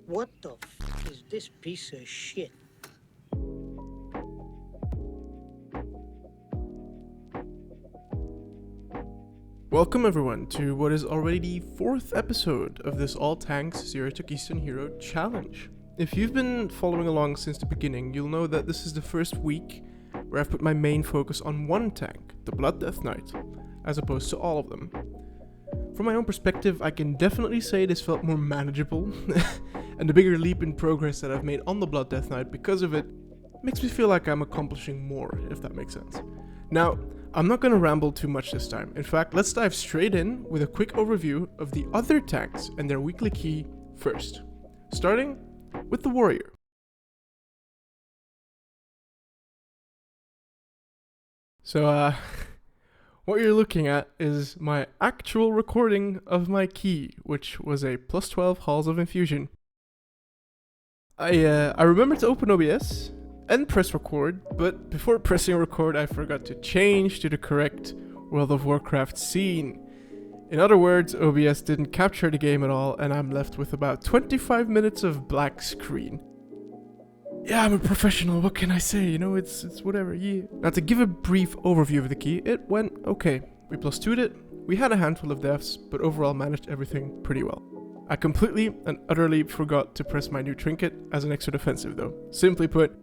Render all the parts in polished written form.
What the f is this piece of shit? Welcome everyone to what is already the 4th episode of this All Tanks 0 to Keystone Hero challenge. If you've been following along since the beginning, you'll know that this is the first week where I've put my main focus on one tank, the Blood Death Knight, as opposed to all of them. From my own perspective, I can definitely say this felt more manageable, and the bigger leap in progress that I've made on the Blood Death Knight because of it makes me feel like I'm accomplishing more, if that makes sense. Now, I'm not going to ramble too much this time. In fact, let's dive straight in with a quick overview of the other tanks and their weekly key first. Starting with the Warrior. So, what you're looking at is my actual recording of my key, which was a plus 12 Halls of Infusion. I remembered to open OBS and press record, but before pressing record I forgot to change to the correct World of Warcraft scene. In other words, OBS didn't capture the game at all, and I'm left with about 25 minutes of black screen. Yeah, I'm a professional, what can I say? You know, it's whatever, yeah. Now to give a brief overview of the key, it went okay. We plus 2'd it, we had a handful of deaths, but overall managed everything pretty well. I completely and utterly forgot to press my new trinket as an extra defensive though. Simply put,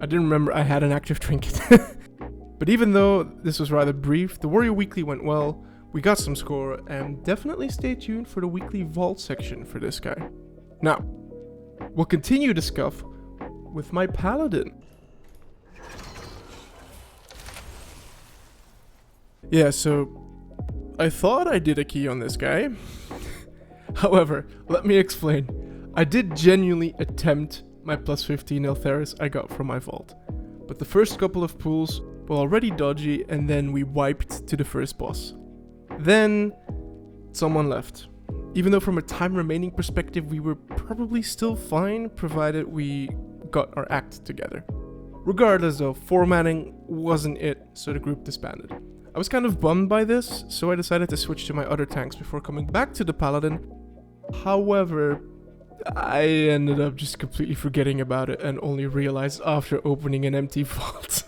I didn't remember I had an active trinket. But even though this was rather brief, the Warrior Weekly went well, we got some score, and definitely stay tuned for the weekly vault section for this guy. Now, we'll continue the scuff with my Paladin. Yeah, so I thought I did a key on this guy. However, let me explain. I did genuinely attempt my plus 15 Eltheris I got from my vault, but the first couple of pulls were already dodgy, and then we wiped to the first boss. Then someone left. Even though from a time remaining perspective we were probably still fine, provided we got our act together. Regardless though, formatting wasn't it, so the group disbanded. I was kind of bummed by this, so I decided to switch to my other tanks before coming back to the Paladin. However, I ended up just completely forgetting about it and only realized after opening an empty vault.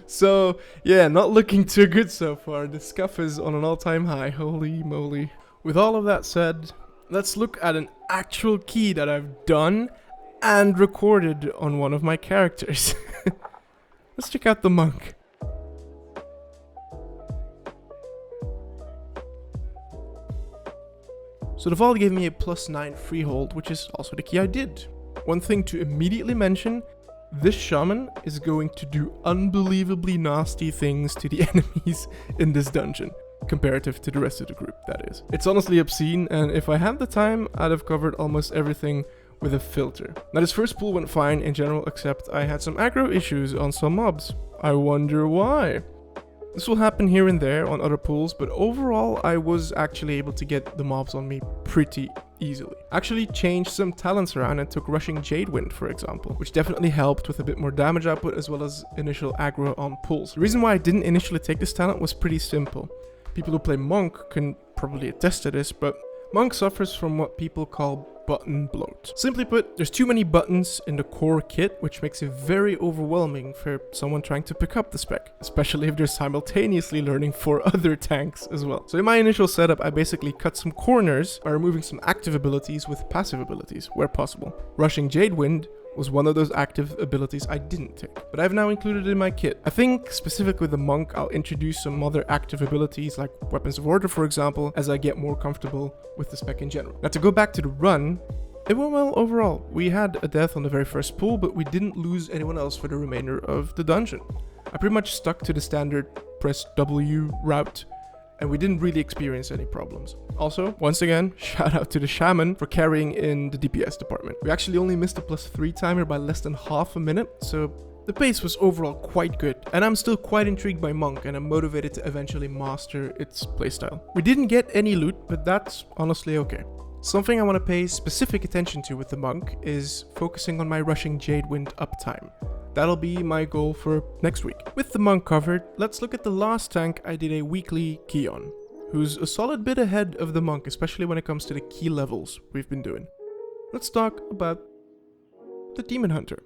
So, yeah, not looking too good so far. The scuff is on an all-time high, holy moly. With all of that said, let's look at an actual key that I've done and recorded on one of my characters. Let's check out the monk. So the vault gave me a plus 9 freehold, which is also the key I did. One thing to immediately mention, this shaman is going to do unbelievably nasty things to the enemies in this dungeon, comparative to the rest of the group, that is. It's honestly obscene, and if I had the time, I'd have covered almost everything with a filter. Now this first pull went fine in general, except I had some aggro issues on some mobs. I wonder why. This will happen here and there on other pulls, but overall I was actually able to get the mobs on me pretty easily. Actually changed some talents around and took Rushing Jadewind, for example, which definitely helped with a bit more damage output as well as initial aggro on pulls. The reason why I didn't initially take this talent was pretty simple. People who play Monk can probably attest to this, but Monk suffers from what people call button bloat. Simply put, there's too many buttons in the core kit, which makes it very overwhelming for someone trying to pick up the spec, especially if they're simultaneously learning 4 other tanks as well. So in my initial setup, I basically cut some corners by removing some active abilities with passive abilities where possible. Rushing Jadewind was one of those active abilities I didn't take, but I've now included it in my kit. I think specifically with the monk, I'll introduce some other active abilities like Weapons of Order, for example, as I get more comfortable with the spec in general. Now to go back to the run, it went well overall. We had a death on the very first pull, but we didn't lose anyone else for the remainder of the dungeon. I pretty much stuck to the standard press W route, and we didn't really experience any problems. Also, once again, shout out to the shaman for carrying in the DPS department. We actually only missed a plus 3 timer by less than half a minute, so the pace was overall quite good, and I'm still quite intrigued by Monk, and I'm motivated to eventually master its playstyle. We didn't get any loot, but that's honestly okay. Something I want to pay specific attention to with the Monk is focusing on my Rushing Jadewind uptime. That'll be my goal for next week. With the Monk covered, let's look at the last tank I did a weekly key on, who's a solid bit ahead of the Monk, especially when it comes to the key levels we've been doing. let's talk about the Demon Hunter.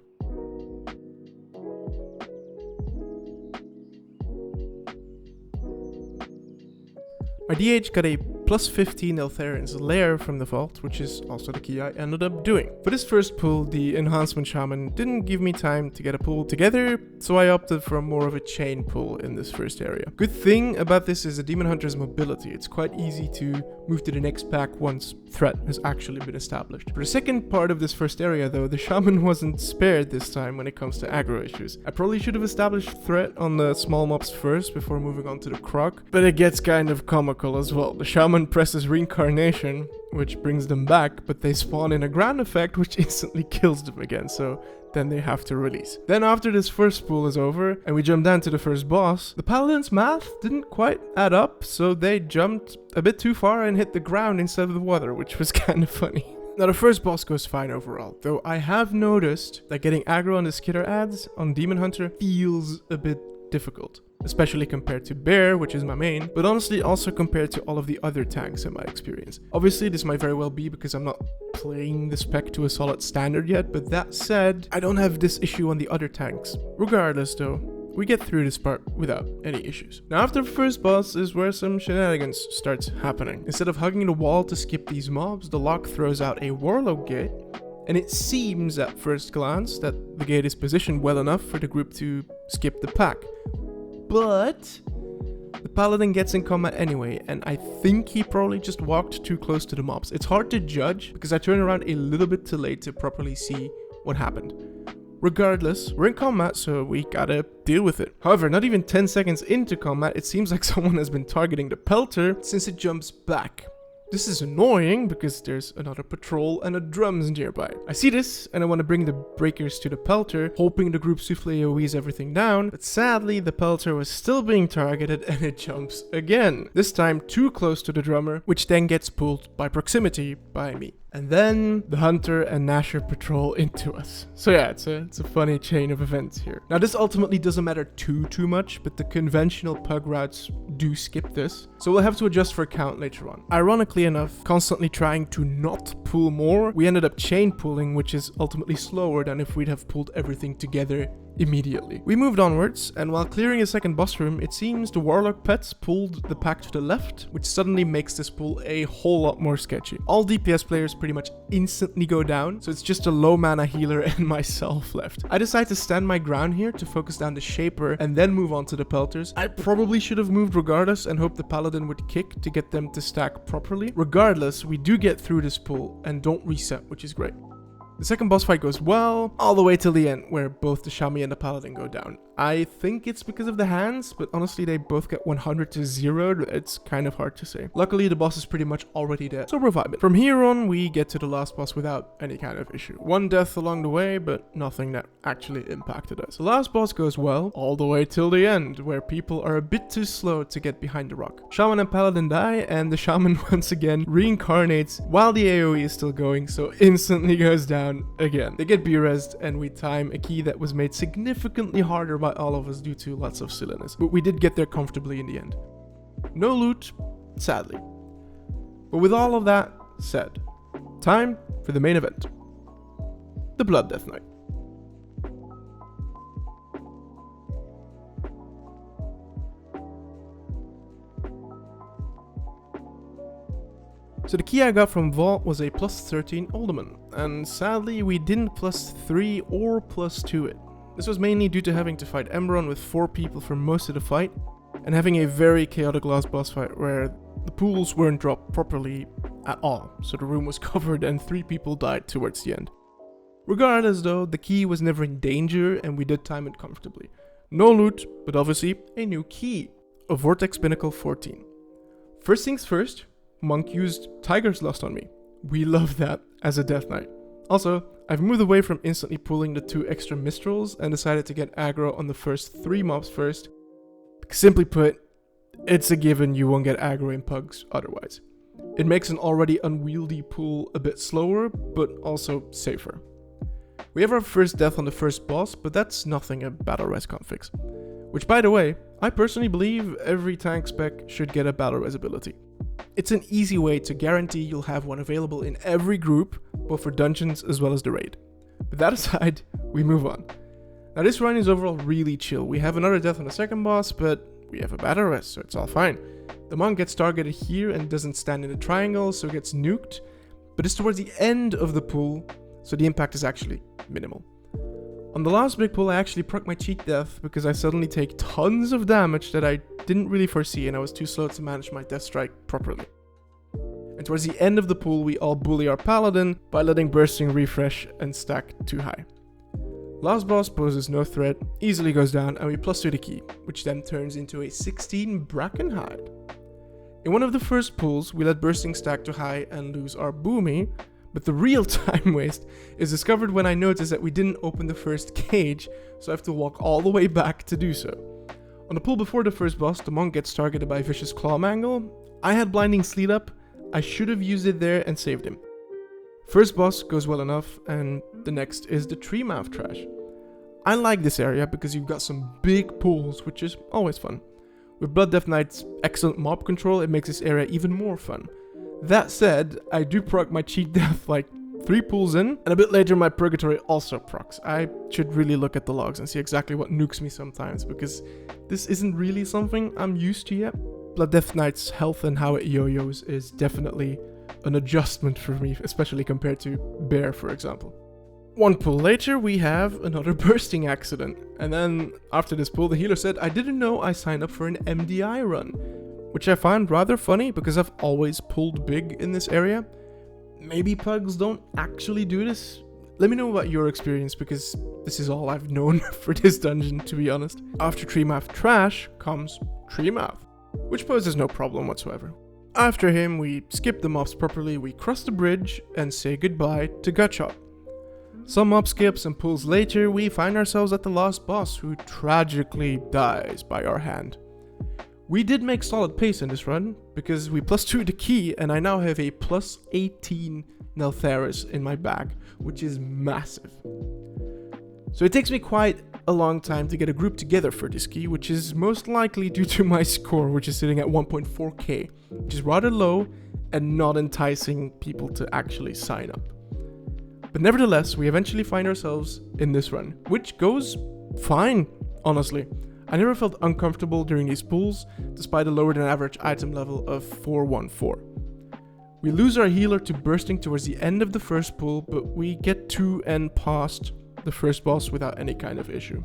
My DH got a plus 15 Eltharian's Lair from the vault, which is also the key I ended up doing. For this first pull, the Enhancement Shaman didn't give me time to get a pull together, so I opted for more of a chain pull in this first area. Good thing about this is the Demon Hunter's mobility. It's quite easy to move to the next pack once threat has actually been established. For the second part of this first area though, the Shaman wasn't spared this time when it comes to aggro issues. I probably should have established threat on the small mobs first before moving on to the Croc, but it gets kind of comical as well. The Shaman presses Reincarnation, which brings them back, but they spawn in a ground effect which instantly kills them again, so then they have to release. Then after this first pool is over and we jump down to the first boss, the Paladin's math didn't quite add up, so they jumped a bit too far and hit the ground instead of the water, which was kind of funny. Now the first boss goes fine overall, though I have noticed that getting aggro on the skitter ads on Demon Hunter feels a bit difficult, especially compared to Bear, which is my main, but honestly also compared to all of the other tanks in my experience. Obviously this might very well be because I'm not playing the spec to a solid standard yet, but that said, I don't have this issue on the other tanks. Regardless though, we get through this part without any issues. Now after the first boss is where some shenanigans starts happening. Instead of hugging the wall to skip these mobs, the lock throws out a Warlock gate, and it seems at first glance that the gate is positioned well enough for the group to skip the pack. But the Paladin gets in combat anyway, and I think he probably just walked too close to the mobs. It's hard to judge because I turned around a little bit too late to properly see what happened. Regardless, we're in combat, so we gotta deal with it. However, not even 10 seconds into combat, it seems like someone has been targeting the Pelter since it jumps back. This is annoying because there's another patrol and a drums nearby. I see this and I want to bring the breakers to the Pelter, hoping the group swiftly AoEs everything down, but sadly the Pelter was still being targeted and it jumps again. This time too close to the drummer, which then gets pulled by proximity by me. And then the Hunter and Nasher patrol into us. So yeah, it's a funny chain of events here. Now this ultimately doesn't matter too much, but the conventional pug routes do skip this, so we'll have to adjust for count later on. Ironically enough, constantly trying to not pull more, we ended up chain pulling, which is ultimately slower than if we'd have pulled everything together immediately. We moved onwards, and while clearing a second boss room, it seems the Warlock pets pulled the pack to the left, which suddenly makes this pull a whole lot more sketchy. All DPS players pretty much instantly go down, so it's just a low mana healer and myself left. I decide to stand my ground here to focus down the Shaper and then move on to the Pelters. I probably should have moved regardless and hoped the Paladin would kick to get them to stack properly. Regardless, we do get through this pull and don't reset, which is great. The second boss fight goes well, all the way till the end, where both the Shami and the Paladin go down. I think it's because of the hands, but honestly they both get 100 to 0, it's kind of hard to say. Luckily the boss is pretty much already dead, so we're vibing. From here on, we get to the last boss without any kind of issue. One death along the way, but nothing that actually impacted us. The last boss goes well, all the way till the end, where people are a bit too slow to get behind the rock. Shaman and Paladin die, and the Shaman once again reincarnates while the AoE is still going, so instantly goes down again. They get B-resed, and we time a key that was made significantly harder by all of us due to lots of silliness, but we did get there comfortably in the end. No loot, sadly. But with all of that said, time for the main event, the Blood Death Knight. So the key I got from Vault was a plus 13 Alderman, and sadly we didn't plus 3 or plus 2 it. This was mainly due to having to fight Emberon with 4 people for most of the fight, and having a very chaotic last boss fight where the pools weren't dropped properly at all, so the room was covered and 3 people died towards the end. Regardless though, the key was never in danger and we did time it comfortably. No loot, but obviously a new key, a Vortex Pinnacle 14. First things first, Monk used Tiger's Lust on me. We love that as a Death Knight. Also, I've moved away from instantly pulling the 2 extra Mistrals and decided to get aggro on the first 3 mobs first. Simply put, it's a given you won't get aggro in pugs otherwise. It makes an already unwieldy pull a bit slower, but also safer. We have our first death on the first boss, but that's nothing a battle res can't fix. Which, by the way, I personally believe every tank spec should get a battle res ability. It's an easy way to guarantee you'll have one available in every group, both for dungeons as well as the raid. But that aside, we move on. Now this run is overall really chill. We have another death on the second boss, but we have a battle rest, so it's all fine. The monk gets targeted here and doesn't stand in the triangle, so gets nuked, but it's towards the end of the pool, so the impact is actually minimal. On the last big pull, I actually proc my cheat death because I suddenly take tons of damage that I didn't really foresee, and I was too slow to manage my death strike properly. And towards the end of the pool, we all bully our Paladin by letting bursting refresh and stack too high. Last boss poses no threat, easily goes down, and we +2 the key, which then turns into a 16 Bracken hide. In one of the first pulls, we let bursting stack too high and lose our boomy, but the real time waste is discovered when I notice that we didn't open the first cage, so I have to walk all the way back to do so. On the pull before the first boss, the monk gets targeted by Vicious Claw Mangle. I had Blinding Sleet up, I should have used it there and saved him. First boss goes well enough, and the next is the Tree Mouth Trash. I like this area because you've got some big pulls, which is always fun. With Blood Death Knight's excellent mob control, it makes this area even more fun. That said, I do proc my cheat death like 3 pulls in, and a bit later my purgatory also procs. I should really look at the logs and see exactly what nukes me sometimes, because this isn't really something I'm used to yet. Blood Death Knight's health and how it yo-yos is definitely an adjustment for me, especially compared to Bear, for example. One pull later, we have another bursting accident, and then after this pull, the healer said, I didn't know I signed up for an MDI run, which I find rather funny because I've always pulled big in this area. Maybe pugs don't actually do this? Let me know about your experience, because this is all I've known for this dungeon, to be honest. After Tree Mouth Trash comes Tree Mouth, which poses no problem whatsoever. After him, we skip the mobs properly, we cross the bridge, and say goodbye to Gutshot. Some mob skips and pulls later, we find ourselves at the last boss, who tragically dies by our hand. We did make solid pace in this run, because we +2 the key, and I now have a +18 Neltharis in my bag, which is massive. So it takes me quite a long time to get a group together for this key, which is most likely due to my score, which is sitting at 1.4k, which is rather low and not enticing people to actually sign up. But nevertheless, we eventually find ourselves in this run, which goes fine, honestly. I never felt uncomfortable during these pulls, despite a lower than average item level of 414. We lose our healer to bursting towards the end of the first pull, but we get to and past the first boss without any kind of issue.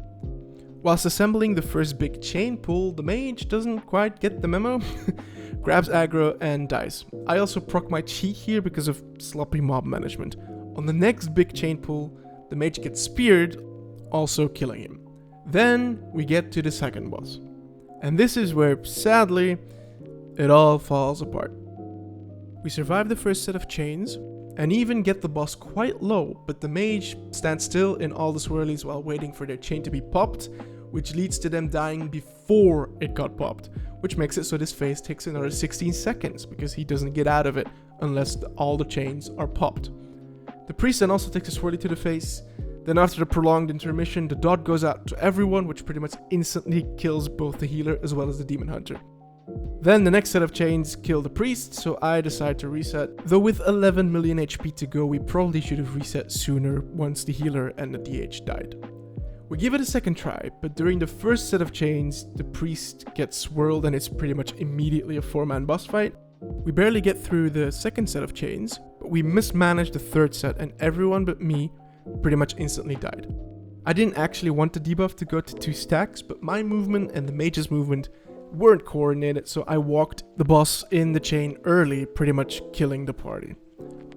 Whilst assembling the first big chain pull, the mage doesn't quite get the memo, grabs aggro and dies. I also proc my cheat here because of sloppy mob management. On the next big chain pull, the mage gets speared, also killing him. Then we get to the second boss. And this is where, sadly, it all falls apart. We survive the first set of chains, and even get the boss quite low, but the mage stands still in all the swirlies while waiting for their chain to be popped, which leads to them dying before it got popped, which makes it so this phase takes another 16 seconds, because he doesn't get out of it unless all the chains are popped. The priest then also takes a swirly to the face. Then after the prolonged intermission, the dot goes out to everyone, which pretty much instantly kills both the healer as well as the demon hunter. Then the next set of chains kill the priest, so I decide to reset. Though with 11 million HP to go, we probably should have reset sooner once the healer and the DH died. We give it a second try, but during the first set of chains, the priest gets swirled and it's pretty much immediately a 4-man boss fight. We barely get through the second set of chains, but we mismanaged the third set and everyone but me pretty much instantly died. I didn't actually want the debuff to go to 2 stacks, but my movement and the mage's movement weren't coordinated, so I walked the boss in the chain early, pretty much killing the party.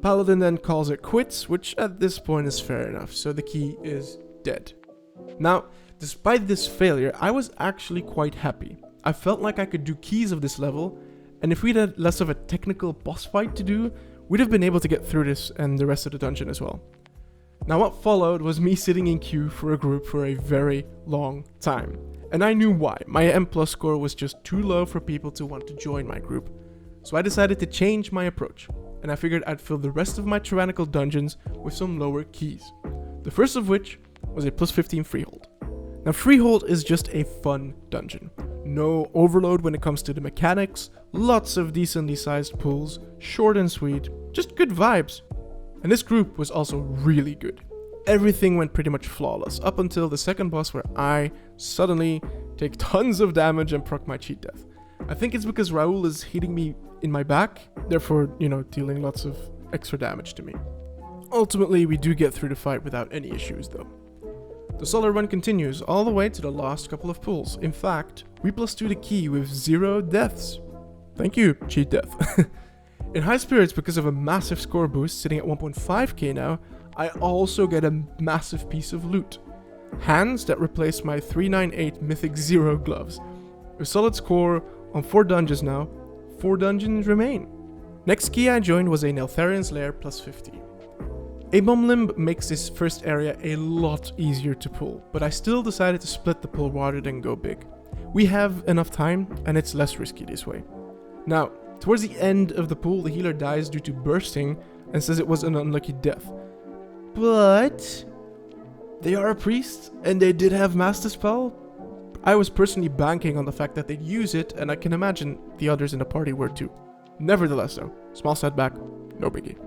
Paladin then calls it quits, which at this point is fair enough, so the key is dead. Now, despite this failure, I was actually quite happy. I felt like I could do keys of this level, and if we'd had less of a technical boss fight to do, we'd have been able to get through this and the rest of the dungeon as well. Now what followed was me sitting in queue for a group for a very long time. And I knew why. My M+ score was just too low for people to want to join my group. So I decided to change my approach, and I figured I'd fill the rest of my tyrannical dungeons with some lower keys. The first of which was a +15 freehold. Now freehold is just a fun dungeon. No overload when it comes to the mechanics, lots of decently sized pulls, short and sweet, just good vibes. And this group was also really good. Everything went pretty much flawless, up until the second boss where I suddenly take tons of damage and proc my cheat death. I think it's because Raoul is hitting me in my back, therefore, dealing lots of extra damage to me. Ultimately, we do get through the fight without any issues though. The solo run continues all the way to the last couple of pulls. In fact, we +2 the key with 0 deaths. Thank you, cheat death. In high spirits, because of a massive score boost sitting at 1.5k now, I also get a massive piece of loot. Hands that replace my 398 Mythic 0 gloves. A solid score on 4 dungeons now. 4 dungeons remain. Next key I joined was a Neltharian's Lair +50. A bomb limb makes this first area a lot easier to pull, but I still decided to split the pull rather than go big. We have enough time and it's less risky this way. Now, towards the end of the pull, the healer dies due to bursting and says it was an unlucky death. But they are a priest and they did have Master Spell. I was personally banking on the fact that they'd use it, and I can imagine the others in the party were too. Nevertheless though, small setback, no biggie.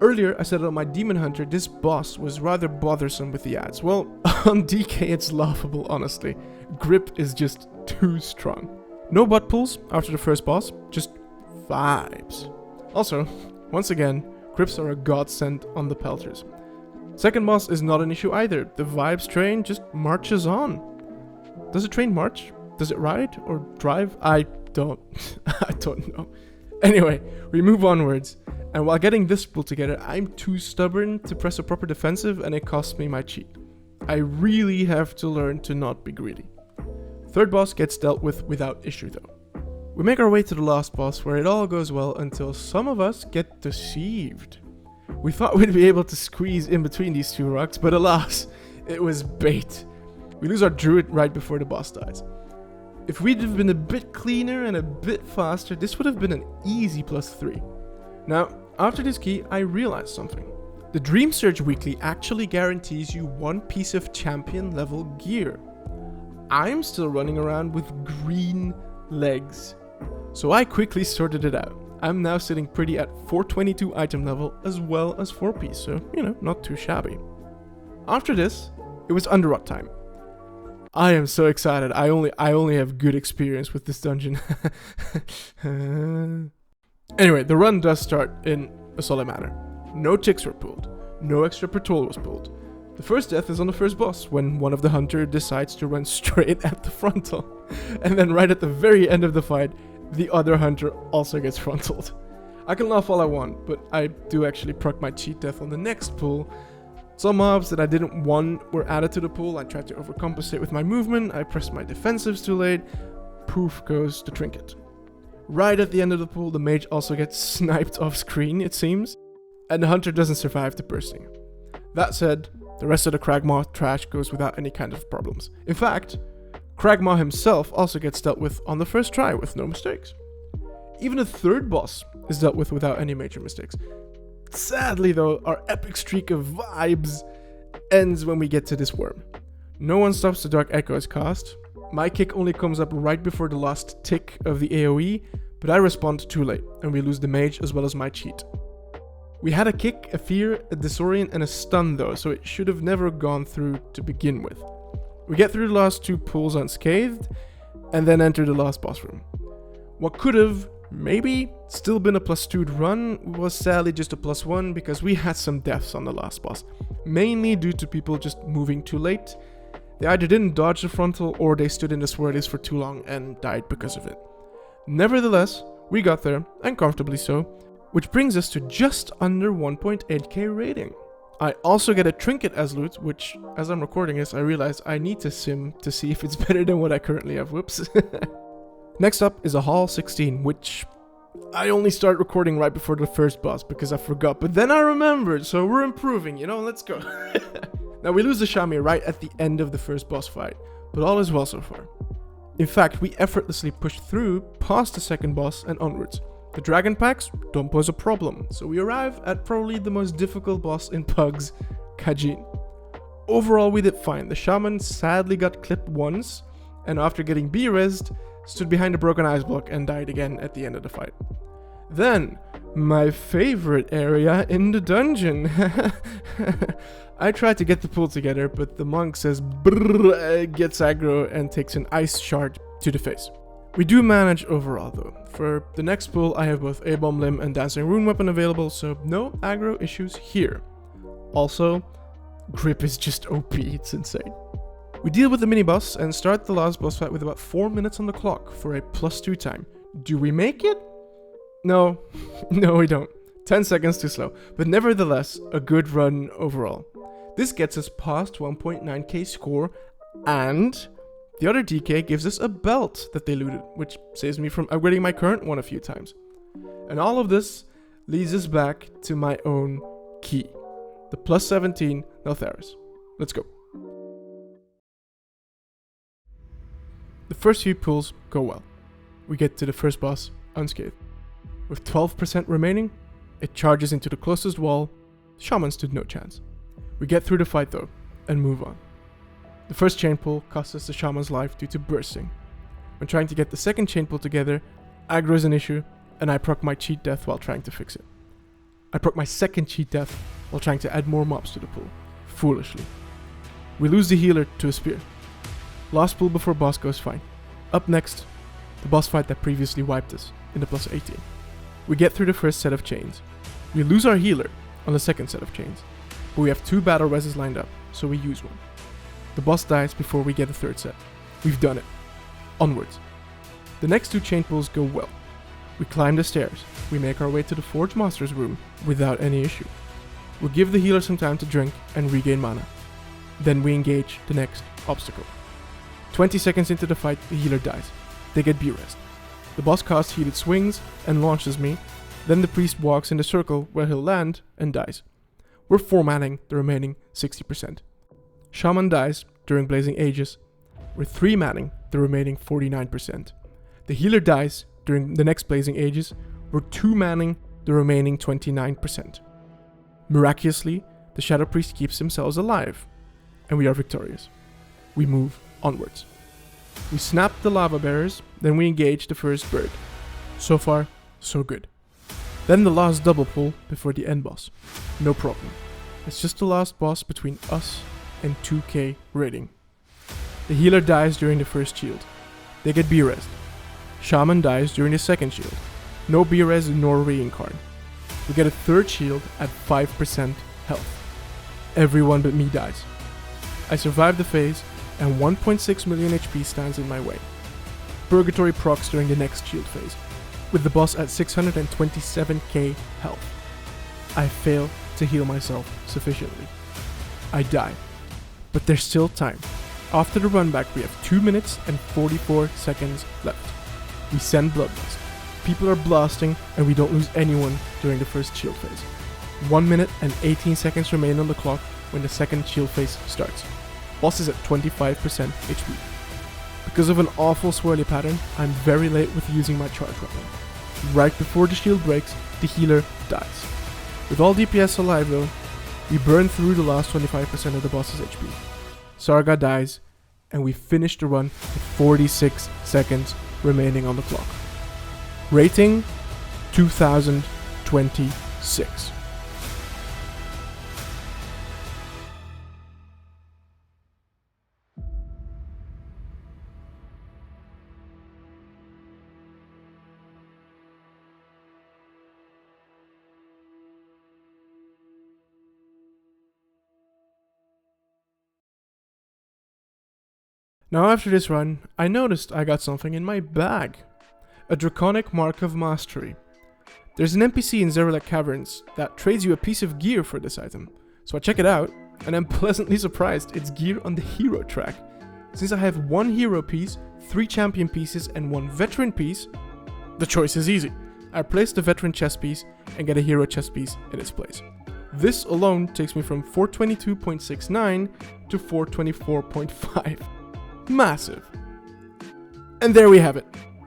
Earlier I said on my Demon Hunter this boss was rather bothersome with the ads. Well, on DK it's laughable honestly. Grip is just too strong. No butt pulls after the first boss, just vibes. Also, once again, grips are a godsend on the pelters. Second boss is not an issue either. The vibes train just marches on. Does a train march? Does it ride or drive? I don't know. Anyway, we move onwards. And while getting this pull together, I'm too stubborn to press a proper defensive and it costs me my cheat. I really have to learn to not be greedy. Third boss gets dealt with without issue though. We make our way to the last boss where it all goes well until some of us get deceived. We thought we'd be able to squeeze in between these two rocks, but alas, it was bait. We lose our druid right before the boss dies. If we'd have been a bit cleaner and a bit faster, this would have been an easy +3. Now, after this key, I realized something. The Dream Surge Weekly actually guarantees you 1 piece of champion level gear. I'm still running around with green legs. So I quickly sorted it out. I'm now sitting pretty at 422 item level as well as 4 piece, so not too shabby. After this, it was Underrot time. I am so excited. I only have good experience with this dungeon. Anyway, the run does start in a solid manner. No ticks were pulled. No extra patrol was pulled. The first death is on the first boss, when one of the hunter decides to run straight at the frontal. And then right at the very end of the fight, the other hunter also gets frontaled. I can laugh all I want, but I do actually proc my cheat death on the next pull. Some mobs that I didn't want were added to the pool. I tried to overcompensate with my movement. I pressed my defensives too late. Poof goes the trinket. Right at the end of the pool, the mage also gets sniped off screen, it seems. And the hunter doesn't survive the bursting. That said, the rest of the Cragmaw trash goes without any kind of problems. In fact, Cragmaw himself also gets dealt with on the first try with no mistakes. Even the third boss is dealt with without any major mistakes. Sadly though, our epic streak of vibes ends when we get to this worm. No one stops the Dark Echoes cast. My kick only comes up right before the last tick of the AoE, but I respond too late, and we lose the mage as well as my cheat. We had a kick, a fear, a disorient, and a stun though, so it should have never gone through to begin with. We get through the last 2 pulls unscathed, and then enter the last boss room. What could have, maybe, still been a +2'd run was sadly just a +1 because we had some deaths on the last boss, mainly due to people just moving too late. They either didn't dodge the frontal or they stood in the swirlies for too long and died because of it. Nevertheless, we got there, and comfortably so, which brings us to just under 1.8k rating. I also get a trinket as loot, which, as I'm recording this, I realize I need to sim to see if it's better than what I currently have. Whoops. Next up is a Hall 16, which I only started recording right before the first boss because I forgot, but then I remembered, so we're improving, let's go. Now we lose the Shamir right at the end of the first boss fight, but all is well so far. In fact, we effortlessly push through past the second boss and onwards. The dragon packs don't pose a problem, so we arrive at probably the most difficult boss in Pugs, Khajiit. Overall we did fine. The shaman sadly got clipped once, and after getting B-rezzed, stood behind a broken ice block and died again at the end of the fight. Then, my favorite area in the dungeon. I tried to get the pool together, but the monk says brrr, gets aggro and takes an ice shard to the face. We do manage overall though. For the next pool, I have both A-Bomb Limb and Dancing Rune Weapon available, so no aggro issues here. Also, grip is just OP, it's insane. We deal with the mini-boss and start the last boss fight with about 4 minutes on the clock for a +2 time. Do we make it? No, no we don't. 10 seconds too slow, but nevertheless, a good run overall. This gets us past 1.9k score, and the other DK gives us a belt that they looted, which saves me from upgrading my current one a few times. And all of this leads us back to my own key, the +17 Neltharis. Let's go. The first few pulls go well. We get to the first boss unscathed. With 12% remaining, it charges into the closest wall. Shaman stood no chance. We get through the fight though, and move on. The first chain pull cost us the Shaman's life due to bursting. When trying to get the second chain pull together, aggro is an issue, and I proc my cheat death while trying to fix it. I proc my second cheat death while trying to add more mobs to the pool, foolishly. We lose the healer to a spear. Last pull before boss goes fine. Up next, the boss fight that previously wiped us in the +18. We get through the first set of chains. We lose our healer on the second set of chains, but we have 2 battle reses lined up, so we use one. The boss dies before we get a third set. We've done it. Onwards. The next 2 chain pulls go well. We climb the stairs. We make our way to the Forge Master's room without any issue. We'll give the healer some time to drink and regain mana. Then we engage the next obstacle. 20 seconds into the fight, the healer dies. They get B-rest. The boss casts heated swings and launches me. Then the priest walks in the circle where he'll land and dies. We're 4-manning the remaining 60%. Shaman dies during Blazing Ages. We're 3-manning the remaining 49%. The healer dies during the next Blazing Ages. We're 2-manning the remaining 29%. Miraculously, the Shadow Priest keeps themselves alive, and we are victorious. We move onwards. We snap the lava bearers, then we engage the first bird. So far, so good. Then the last double pull before the end boss. No problem. It's just the last boss between us and 2k rating. The healer dies during the first shield. They get B-res. Shaman dies during the second shield. No B-res nor reincarn. We get a third shield at 5% health. Everyone but me dies. I survive the phase, and 1.6 million HP stands in my way. Purgatory procs during the next shield phase, with the boss at 627k health. I fail to heal myself sufficiently. I die, but there's still time. After the run back, we have 2 minutes and 44 seconds left. We send Bloodlust. People are blasting, and we don't lose anyone during the first shield phase. 1 minute and 18 seconds remain on the clock when the second shield phase starts. Boss is at 25% HP. Because of an awful swirly pattern, I'm very late with using my charge weapon. Right before the shield breaks, the healer dies. With all DPS alive though, we burn through the last 25% of the boss's HP. Sarga dies, and we finish the run with 46 seconds remaining on the clock. Rating 2026. Now after this run, I noticed I got something in my bag. A Draconic Mark of Mastery. There's an NPC in Zerulek Caverns that trades you a piece of gear for this item. So I check it out, and I'm pleasantly surprised it's gear on the hero track. Since I have 1 hero piece, 3 champion pieces, and 1 veteran piece, the choice is easy. I place the veteran chest piece and get a hero chest piece in its place. This alone takes me from 422.69 to 424.5. Massive. And there we have it.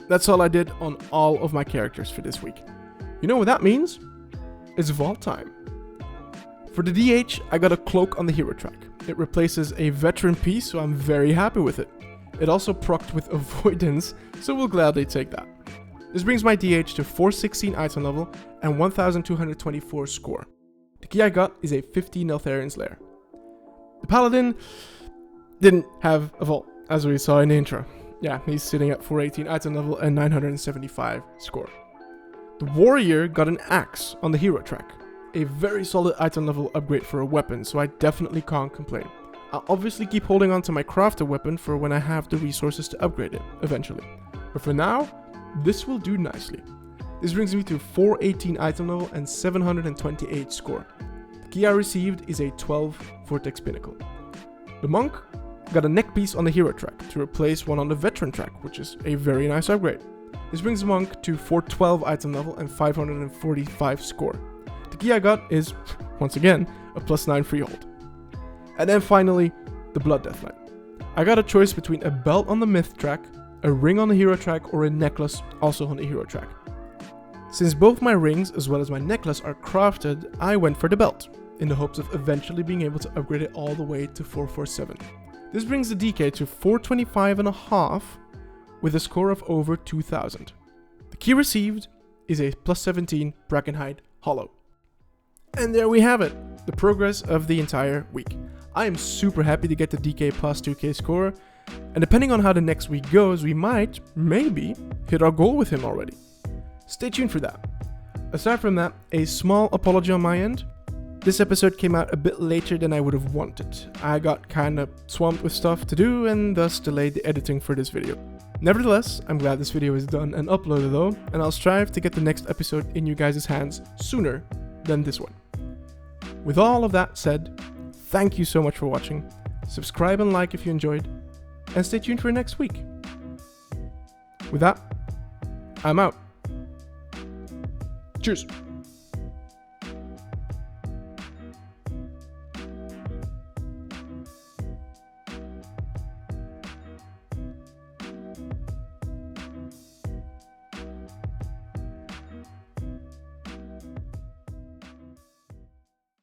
That's all I did on all of my characters for this week. You know what that means? It's vault time. For the DH, I got a cloak on the hero track. It replaces a veteran piece, so I'm very happy with it. It also procced with avoidance, so we'll gladly take that. This brings my DH to 416 item level and 1224 score. The key I got is a 15 Neltharion's Lair. The Paladin didn't have a vault, as we saw in the intro. Yeah, he's sitting at 418 item level and 975 score. The Warrior got an axe on the hero track. A very solid item level upgrade for a weapon, so I definitely can't complain. I'll obviously keep holding on to my crafter weapon for when I have the resources to upgrade it, eventually. But for now, this will do nicely. This brings me to 418 item level and 728 score. The key I received is a 12 Vortex Pinnacle. The Monk got a neck piece on the hero track to replace one on the veteran track, which is a very nice upgrade. This brings the Monk to 412 item level and 545 score. The key I got is, once again, a +9 freehold. And then finally, the Blood Deathlight. I got a choice between a belt on the myth track, a ring on the hero track, or a necklace also on the hero track. Since both my rings as well as my necklace are crafted, I went for the belt, in the hopes of eventually being able to upgrade it all the way to 447. This brings the DK to 425.5 with a score of over 2000. The key received is a +17 Brackenhide Hollow. And there we have it, the progress of the entire week. I am super happy to get the DK plus 2k score, and depending on how the next week goes, we might, maybe, hit our goal with him already. Stay tuned for that. Aside from that, a small apology on my end. This episode came out a bit later than I would have wanted. I got kinda swamped with stuff to do and thus delayed the editing for this video. Nevertheless, I'm glad this video is done and uploaded though, and I'll strive to get the next episode in you guys' hands sooner than this one. With all of that said, thank you so much for watching, subscribe and like if you enjoyed, and stay tuned for next week. With that, I'm out. Cheers!